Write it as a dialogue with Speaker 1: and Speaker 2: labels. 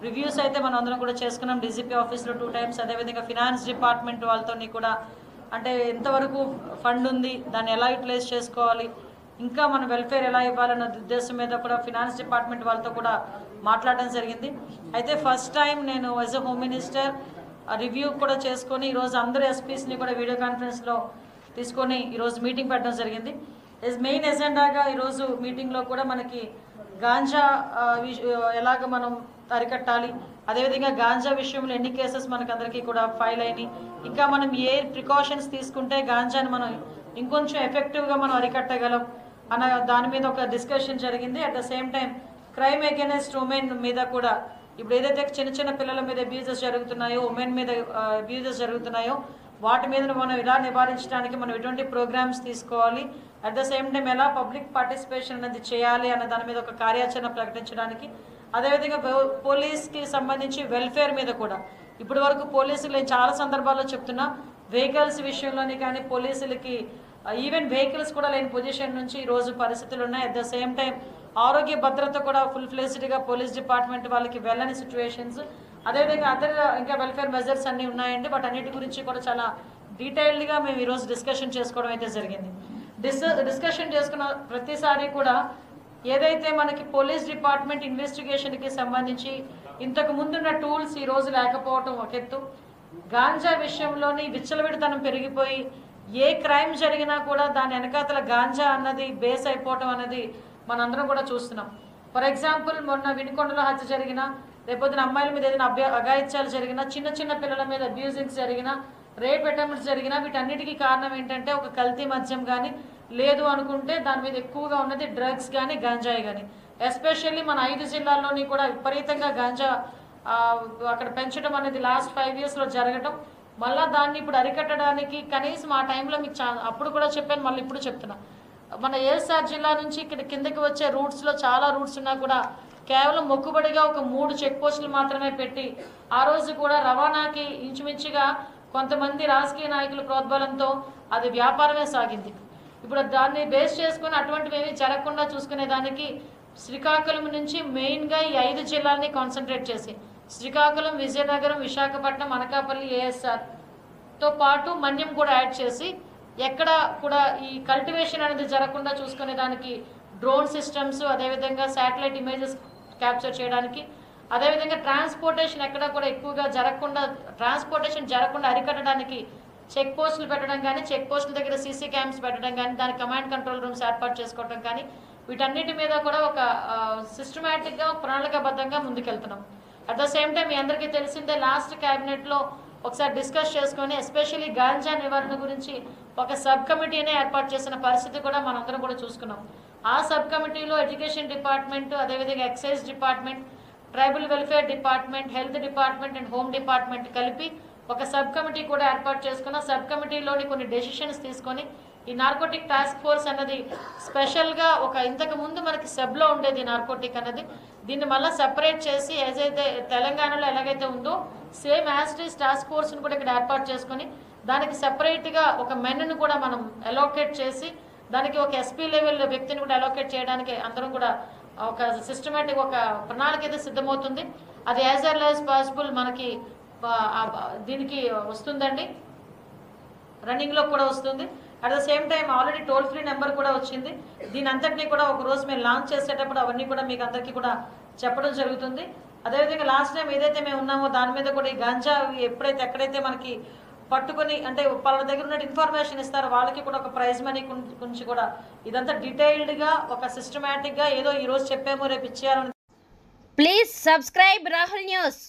Speaker 1: Reviews అయితే మనం అందరం కూడా చేసుకున్నాం. డీజీపీ ఆఫీస్లో 2 times, అదేవిధంగా ఫినాన్స్ డిపార్ట్మెంట్ వాళ్ళతో కూడా అంటే ఎంతవరకు ఫండ్ ఉంది, దాన్ని ఎలా యూటిలైజ్ చేసుకోవాలి, ఇంకా మన వెల్ఫేర్ ఎలా ఇవ్వాలన్న ఉద్దేశం మీద కూడా ఫినాన్స్ డిపార్ట్మెంట్ వాళ్ళతో కూడా మాట్లాడడం జరిగింది. అయితే ఫస్ట్ టైం నేను as a home minister review కూడా చేసుకొని ఈరోజు అందరూ ఎస్పీస్ని కూడా వీడియో కాన్ఫరెన్స్లో తీసుకొని ఈరోజు మీటింగ్ పెట్టడం జరిగింది. మెయిన్ ఎజెండాగా ఈరోజు మీటింగ్లో కూడా మనకి గాంజా ఎలాగ మనం అరికట్టాలి, అదేవిధంగా గాంజా విషయంలో ఎన్ని కేసెస్ మనకు అందరికీ కూడా ఫైల్ అయినాయి, ఇంకా మనం ఏ ప్రికాషన్స్ తీసుకుంటే గాంజాని మనం ఇంకొంచెం ఎఫెక్టివ్గా మనం అరికట్టగలం అన్న దాని మీద ఒక డిస్కషన్ జరిగింది. At the same time crime against women మీద కూడా ఇప్పుడు ఏదైతే చిన్న చిన్న పిల్లల మీద అబ్యూజెస్ జరుగుతున్నాయో, ఉమెన్ మీద అబ్యూజెస్ జరుగుతున్నాయో వాటి మీద మనం ఎలా నివారించడానికి మనం ఎటువంటి ప్రోగ్రామ్స్ తీసుకోవాలి, అట్ ద సేమ్ టైం ఎలా పబ్లిక్ పార్టిసిపేషన్ అనేది చేయాలి అన్న దాని మీద ఒక కార్యాచరణ ప్రకటించడానికి, అదేవిధంగా పోలీస్కి సంబంధించి వెల్ఫేర్ మీద కూడా ఇప్పటి వరకు పోలీసులు నేను చాలా సందర్భాల్లో చెప్తున్నా, వెహికల్స్ విషయంలోని కానీ పోలీసులకి ఈవెన్ వెహికల్స్ కూడా లేని పొజిషన్ నుంచి ఈరోజు పరిస్థితులు ఉన్నాయి. అట్ ద సేమ్ టైం ఆరోగ్య భద్రత కూడా ఫుల్ ఫ్లెజ్డ్గా పోలీస్ డిపార్ట్మెంట్ వాళ్ళకి వెళ్ళని సిచ్యువేషన్స్, అదేవిధంగా అదర్ ఇంకా వెల్ఫేర్ మెజర్స్ అన్నీ ఉన్నాయండి. బట్ అన్నిటి గురించి కూడా చాలా డీటెయిల్డ్గా మేము ఈరోజు డిస్కషన్ చేసుకోవడం అయితే జరిగింది. డిస్కషన్ చేసుకున్న ప్రతిసారి కూడా ఏదైతే మనకి పోలీస్ డిపార్ట్మెంట్ ఇన్వెస్టిగేషన్కి సంబంధించి ఇంతకు ముందున్న టూల్స్ ఈరోజు లేకపోవటం ఒక ఎత్తు, గాంజా విషయంలోని విచ్చలవిడితనం పెరిగిపోయి ఏ క్రైమ్ జరిగినా కూడా దాని వెనకాతల గాంజా అన్నది బేస్ అయిపోవటం అనేది మనందరం కూడా చూస్తున్నాం. ఫర్ ఎగ్జాంపుల్ మొన్న వినుకొండలో హత్య జరిగినా, రేపొద్దున అమ్మాయిల మీద ఏదైనా అఘాయిత్యాలు జరిగినా, చిన్న చిన్న పిల్లల మీద అబ్యూజింగ్స్ జరిగినా, రేప్ అటెంప్ట్స్ జరిగినా వీటన్నిటికీ కారణం ఏంటంటే ఒక కల్తీ మద్యం కానీ, లేదు అనుకుంటే దాని మీద ఎక్కువగా ఉన్నది డ్రగ్స్ కానీ గాంజాయి కానీ. ఎస్పెషల్లీ మన 5 జిల్లాల్లోని కూడా విపరీతంగా గాంజా అక్కడ పెంచడం అనేది లాస్ట్ 5 yearsలో జరగటం, మళ్ళీ దాన్ని ఇప్పుడు అరికట్టడానికి కనీసం ఆ టైంలో మీకు అప్పుడు కూడా చెప్పాను, మళ్ళీ ఇప్పుడు చెప్తున్నా, మన ఏఎస్ఆర్ జిల్లా నుంచి ఇక్కడ కిందకి వచ్చే రూట్స్లో చాలా రూట్స్ ఉన్నా కూడా కేవలం మొక్కుబడిగా ఒక 3 చెక్ పోస్టులు మాత్రమే పెట్టి ఆ రోజు కూడా రవాణాకి ఇంచుమించుగా కొంతమంది రాజకీయ నాయకుల ప్రోద్బలంతో అది వ్యాపారమే సాగింది. ఇప్పుడు దాన్ని బేస్ చేసుకుని అటువంటివి ఏమీ జరగకుండా చూసుకునే దానికి శ్రీకాకుళం నుంచి మెయిన్గా ఈ 5 జిల్లాలని కాన్సన్ట్రేట్ చేసి శ్రీకాకుళం, విజయనగరం, విశాఖపట్నం, అనకాపల్లి, ఏఎస్ఆర్తో పాటు మన్యం కూడా యాడ్ చేసి ఎక్కడ కూడా ఈ కల్టివేషన్ అనేది జరగకుండా చూసుకునే దానికి డ్రోన్ సిస్టమ్స్, అదేవిధంగా శాటిలైట్ ఇమేజెస్ క్యాప్చర్ చేయడానికి, అదేవిధంగా ట్రాన్స్పోర్టేషన్ ఎక్కడ కూడా ఎక్కువగా ట్రాన్స్పోర్టేషన్ జరగకుండా అరికట్టడానికి చెక్ పోస్టులు పెట్టడం కానీ, చెక్ పోస్టుల దగ్గర సీసీ క్యామ్స్ పెట్టడం కానీ, దాని కమాండ్ కంట్రోల్ రూమ్స్ ఏర్పాటు చేసుకోవడం కానీ, వీటన్నిటి మీద కూడా ఒక సిస్టమేటిక్గా ప్రణాళికాబద్ధంగా ముందుకెళ్తున్నాం. అట్ ద సేమ్ టైం మీ అందరికీ తెలిసిందే లాస్ట్ క్యాబినెట్లో ఒకసారి డిస్కస్ చేసుకొని ఎస్పెషల్లీ గాంజా నివారణ గురించి ఒక సబ్ కమిటీనే ఏర్పాటు చేసిన పరిస్థితి కూడా మనందరం కూడా చూసుకున్నాం. ఆ సబ్ కమిటీలో ఎడ్యుకేషన్ డిపార్ట్మెంట్, అదేవిధంగా excise department, tribal welfare department, health department and home department కలిపి ఒక సబ్ కమిటీ కూడా ఏర్పాటు చేసుకున్న. సబ్ కమిటీలోని కొన్ని డెసిషన్స్ తీసుకొని ఈ నార్కోటిక్ టాస్క్ ఫోర్స్ అన్నది స్పెషల్గా ఒక ఇంతకు ముందు మనకి సబ్లో ఉండేది నార్కోటిక్ అన్నది, దీన్ని మళ్ళీ సెపరేట్ చేసి ఏదైతే తెలంగాణలో ఎలాగైతే ఉందో సేమ్ యాస్టీస్ టాస్క్ ఫోర్స్ని కూడా ఇక్కడ ఏర్పాటు చేసుకొని దానికి సెపరేట్గా ఒక మెన్ను కూడా మనం అలోకేట్ చేసి దానికి ఒక ఎస్పీ లెవెల్ వ్యక్తిని కూడా అలోకేట్ చేయడానికి అందరం కూడా ఒక సిస్టమేటిక్ ఒక ప్రణాళిక అయితే సిద్ధమవుతుంది. అది యాజ్ ఎర్లీ యాజ్ పాసిబుల్ మనకి దీనికి వస్తుందండి, రన్నింగ్లో కూడా వస్తుంది. At the same time already told free number కూడా వచ్చింది. దీని అంతటినీ కూడా ఒక రోజు మేము లాంచ్ చేసేటప్పుడు అవన్నీ కూడా మీకు అందరికీ కూడా చెప్పడం జరుగుతుంది. అదేవిధంగా లాస్ట్ టైం ఏదైతే మేము ఉన్నామో దాని మీద కూడా ఈ గంజా ఎక్కడైతే మనకి పట్టుకొని అంటే వాళ్ళ దగ్గర ఉన్న ఇన్ఫర్మేషన్ ఇస్తారో వాళ్ళకి కూడా ఒక ప్రైజ్ మనీ గురించి కూడా ఇదంతా డీటెయిల్డ్గా ఒక సిస్టమేటిక్గా ఏదో ఈరోజు చెప్పామో రేపు ఇచ్చేయాలని.
Speaker 2: Please subscribe Rahul news.